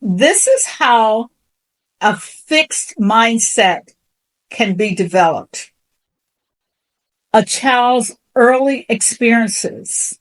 This is how a fixed mindset can be developed. A child's early experiences.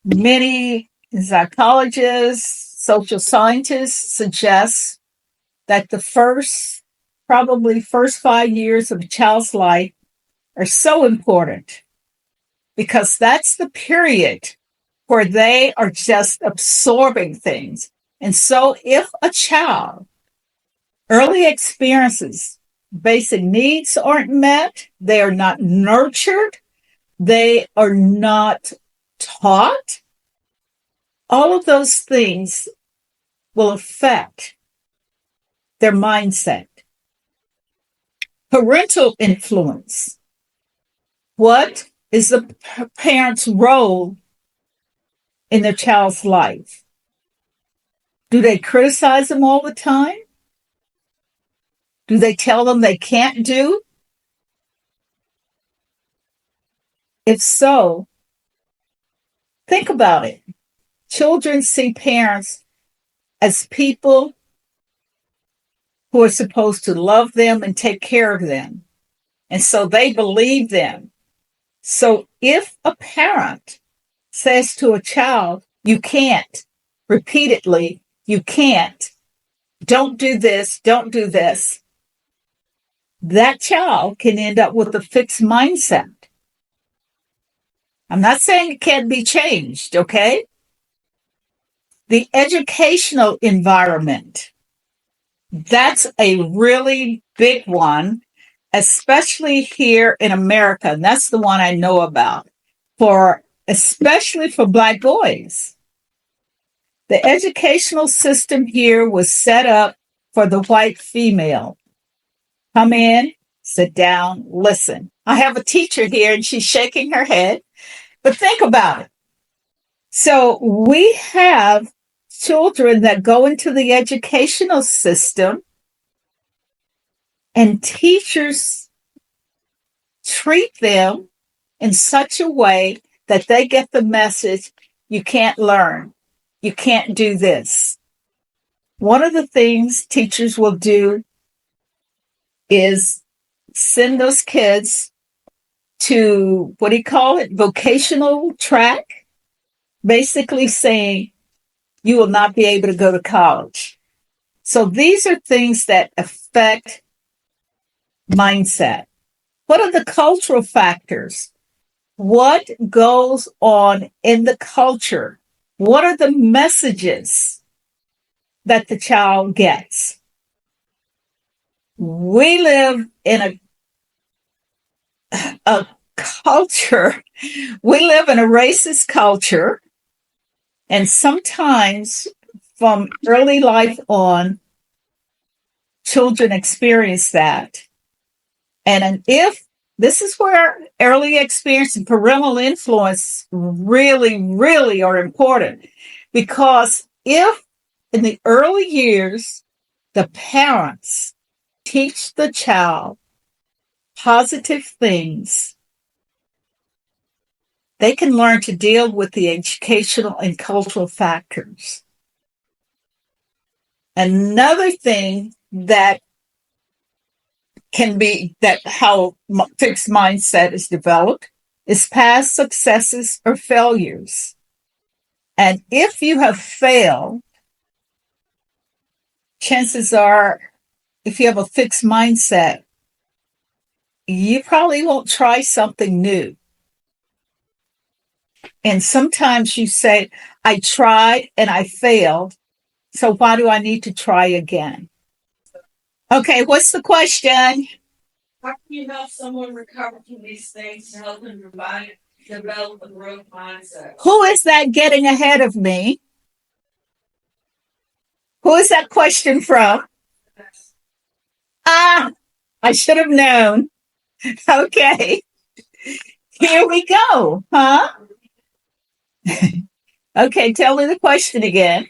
Many psychologists, social scientists suggest that the probably first 5 years of a child's life are so important because that's the period where they are just absorbing things. And so if a child early experiences, basic needs aren't met, they are not nurtured, they are not taught, all of those things will affect their mindset. Parental influence. What is the parent's role in their child's life? Do they criticize them all the time? Do they tell them they can't do? If so, think about it. Children see parents as people who are supposed to love them and take care of them. And so they believe them. So if a parent says to a child, you can't, repeatedly, you can't, don't do this, don't do this, that child can end up with a fixed mindset. I'm not saying it can't be changed, okay? The educational environment. That's a really big one, especially here in America. And that's the one I know about, especially for Black boys. The educational system here was set up for the white female. Come in, sit down, listen. I have a teacher here and she's shaking her head, but think about it. So we have children that go into the educational system and teachers treat them in such a way that they get the message, you can't learn, you can't do this. One of the things teachers will do is send those kids to, what do you call it, vocational track, basically saying, you will not be able to go to college. So these are things that affect mindset. What are the cultural factors? What goes on in the culture? What are the messages that the child gets? We live in a culture, we live in a racist culture. And sometimes from early life on, children experience that. And if this is where early experience and parental influence really, really are important, because if in the early years, the parents teach the child positive things, they can learn to deal with the educational and cultural factors. Another thing that can be that how fixed mindset is developed is past successes or failures. And if you have failed, chances are, if you have a fixed mindset, you probably won't try something new. And sometimes you say, I tried and I failed, so why do I need to try again? Okay, what's the question? How can you help someone recover from these things to help them develop a growth mindset? Who is that getting ahead of me? Who is that question from? Ah, I should have known. Okay, here we go, huh? Okay, tell me the question again.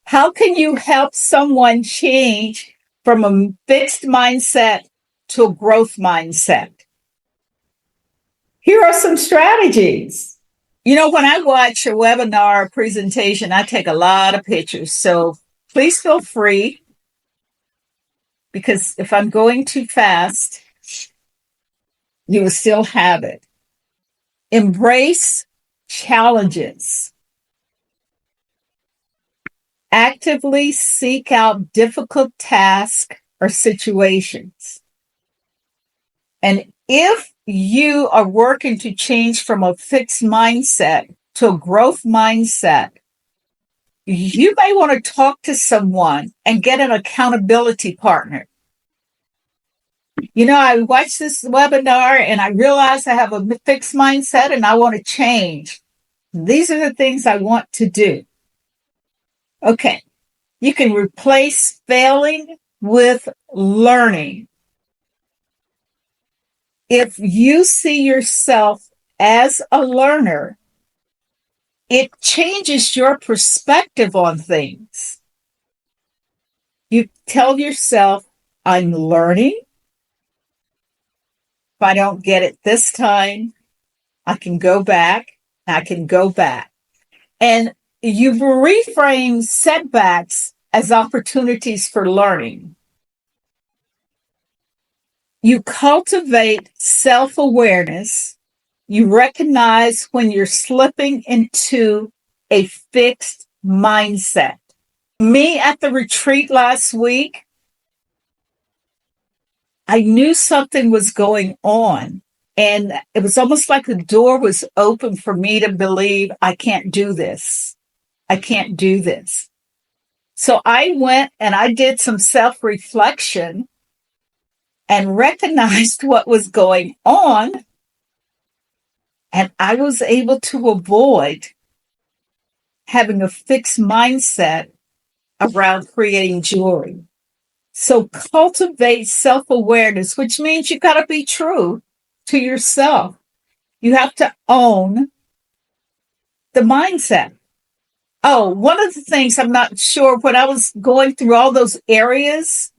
How can you help someone change from a fixed mindset to a growth mindset? Here are some strategies. When I watch a webinar or presentation, I take a lot of pictures. So please feel free, because if I'm going too fast, you will still have it. Embrace challenges. Actively seek out difficult tasks or situations. And if you are working to change from a fixed mindset to a growth mindset, you may want to talk to someone and get an accountability partner. I watched this webinar and I realized I have a fixed mindset and I want to change. These are the things I want to do. Okay. You can replace failing with learning. If you see yourself as a learner, it changes your perspective on things. You tell yourself, I'm learning. If I don't get it this time, I can go back. I can go back. And you reframe setbacks as opportunities for learning. You cultivate self-awareness. You recognize when you're slipping into a fixed mindset. Me at the retreat last week, I knew something was going on. And it was almost like the door was open for me to believe I can't do this. I can't do this. So I went and I did some self-reflection and recognized what was going on. And I was able to avoid having a fixed mindset around creating jewelry. So cultivate self-awareness, which means you got to be true to yourself. You have to own the mindset. Oh, one of the things I'm not sure, when I was going through all those areas,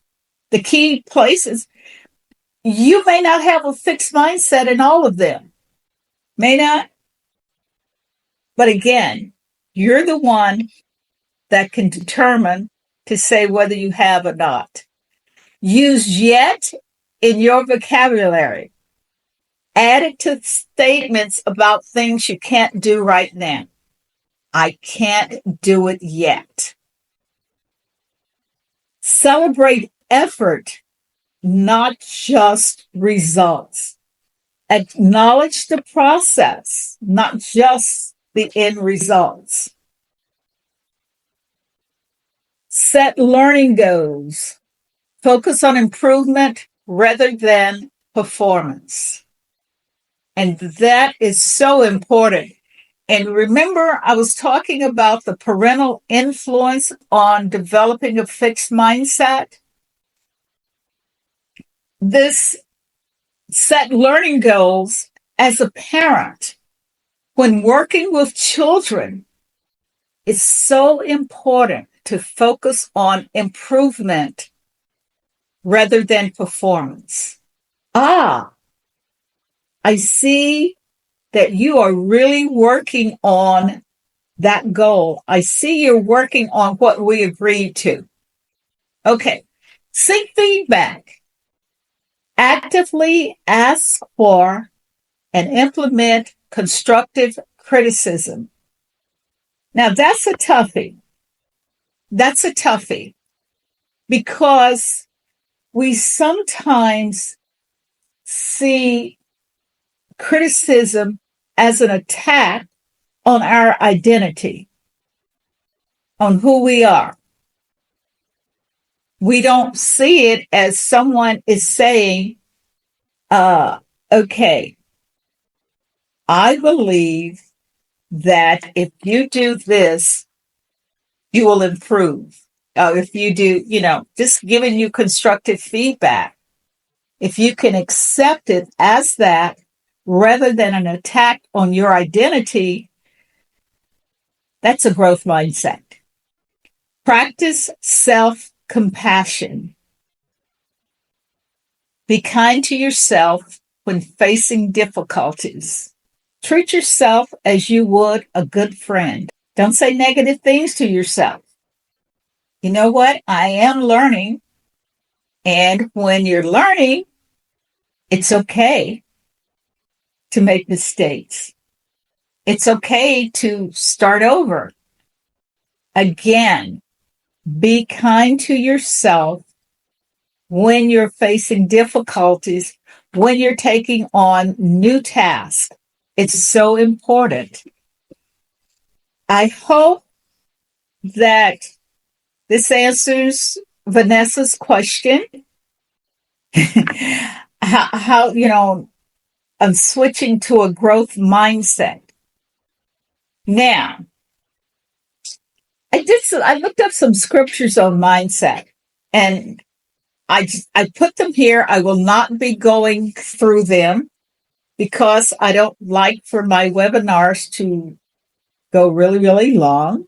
the key places, you may not have a fixed mindset in all of them. May not. But again, you're the one that can determine to say whether you have or not. Use yet in your vocabulary. Add it to statements about things you can't do right now. I can't do it yet. Celebrate effort, not just results. Acknowledge the process, not just the end results. Set learning goals. Focus on improvement rather than performance. And that is so important. And remember, I was talking about the parental influence on developing a fixed mindset. This set learning goals as a parent when working with children. It's so important to focus on improvement rather than performance. I see that you are really working on that goal. I see you're working on what we agreed to. Okay. Seek feedback. Actively ask for and implement constructive criticism. Now, that's a toughie. That's a toughie because we sometimes see criticism as an attack on our identity, on who we are. We don't see it as someone is saying, okay, I believe that if you do this, you will improve. If you do, just giving you constructive feedback. If you can accept it as that rather than an attack on your identity, that's a growth mindset. Practice self-compassion. Be kind to yourself when facing difficulties. Treat yourself as you would a good friend. Don't say negative things to yourself. You know what? I am learning. And when you're learning, it's okay to make mistakes. It's okay to start over. Again, be kind to yourself when you're facing difficulties, when you're taking on new tasks. It's so important. I hope that this answers Vanessa's question. how I'm switching to a growth mindset. Now, I looked up some scriptures on mindset, and I put them here. I will not be going through them because I don't like for my webinars to go really, really long.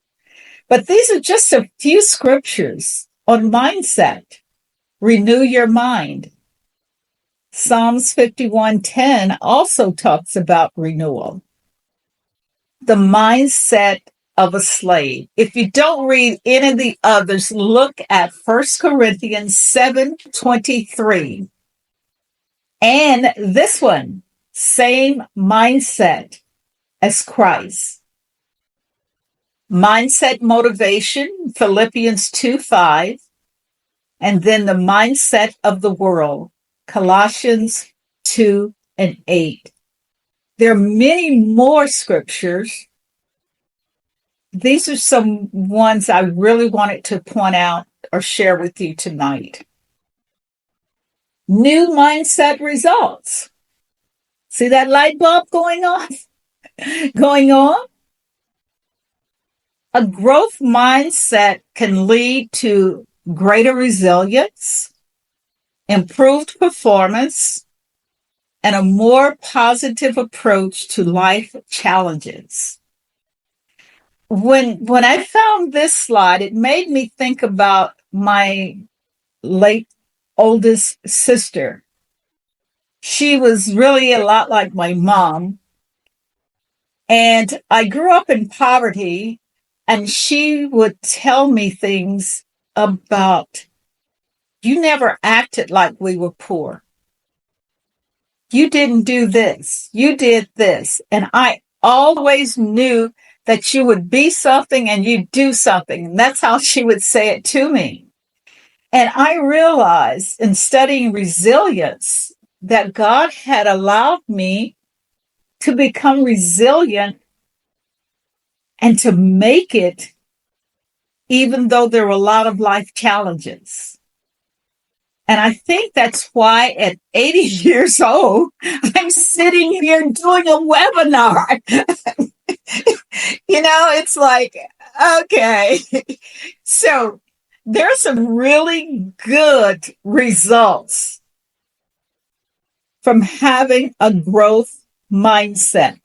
But these are just a few scriptures on mindset. Renew your mind. Psalms 51:10 also talks about renewal. The mindset of a slave. If you don't read any of the others, look at 1 Corinthians 7:23. And this one, same mindset as Christ. Mindset motivation, Philippians 2:5. And then the mindset of the world, Colossians 2:8. There are many more scriptures. These are some ones I really wanted to point out or share with you tonight. New mindset results. See that light bulb going on? Going on? A growth mindset can lead to greater resilience, improved performance, and a more positive approach to life challenges. When I found this slide, it made me think about my late oldest sister. She was really a lot like my mom. And I grew up in poverty, and she would tell me things about, you never acted like we were poor. You didn't do this. You did this. And I always knew that you would be something and you do something. And that's how she would say it to me. And I realized in studying resilience that God had allowed me to become resilient and to make it, even though there were a lot of life challenges. And I think that's why at 80 years old, I'm sitting here doing a webinar. It's like, okay. So there are some really good results from having a growth mindset.